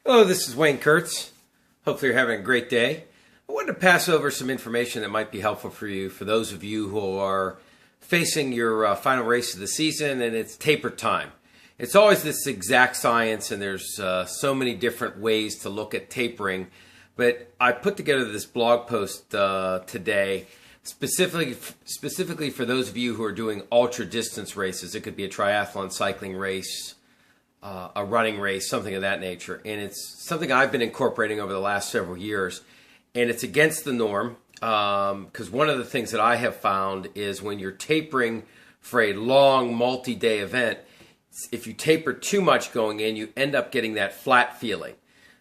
Hello, this is Wayne Kurtz. Hopefully you're having a great day. I wanted to pass over some information that might be helpful for you, for those of you who are facing your final race of the season and it's taper time. It's always this exact science and there's so many different ways to look at tapering, but I put together this blog post today specifically for those of you who are doing ultra distance races. It could be a triathlon, cycling race, a running race, something of that nature. And it's something I've been incorporating over the last several years. And it's against the norm because one of the things that I have found is when you're tapering for a long multi-day event, if you taper too much going in, you end up getting that flat feeling.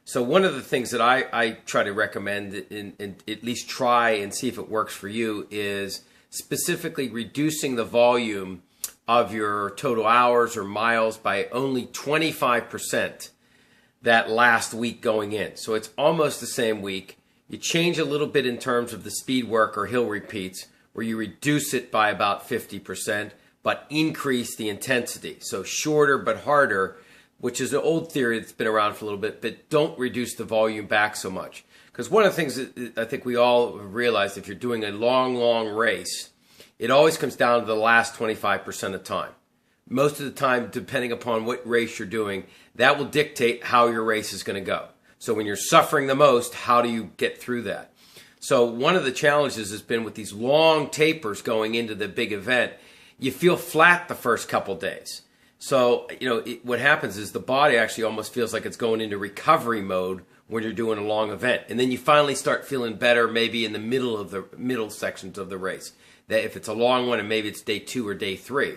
So one of the things that I try to recommend and at least try and see if it works for you is specifically reducing the volume of your total hours or miles by only 25% that last week going in. So it's almost the same week. You change a little bit in terms of the speed work or hill repeats where you reduce it by about 50%, but increase the intensity. So shorter but harder, which is an old theory that's been around for a little bit, but don't reduce the volume back so much. Because one of the things that I think we all realize, if you're doing a long race, it always comes down to the last 25% of the time. Most of the time, depending upon what race you're doing, that will dictate how your race is going to go. So when you're suffering the most, how do you get through that? So one of the challenges has been with these long tapers going into the big event, you feel flat the first couple days. So, what happens is the body actually almost feels like it's going into recovery mode when you're doing a long event. And then you finally start feeling better maybe in the middle sections of the race. That if it's a long one and maybe it's day 2 or day 3.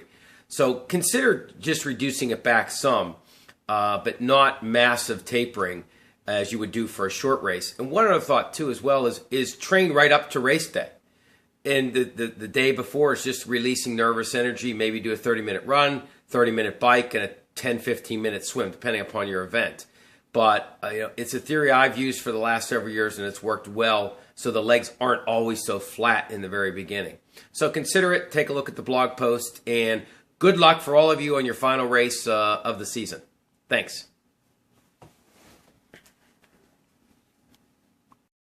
So consider just reducing it back some, but not massive tapering as you would do for a short race. And one other thought too as well is train right up to race day. And the day before is just releasing nervous energy, maybe do a 30-minute run, 30-minute bike, and a 10, 15-minute swim, depending upon your event. But it's a theory I've used for the last several years, and it's worked well, so the legs aren't always so flat in the very beginning. So consider it, take a look at the blog post, and good luck for all of you on your final race of the season. Thanks.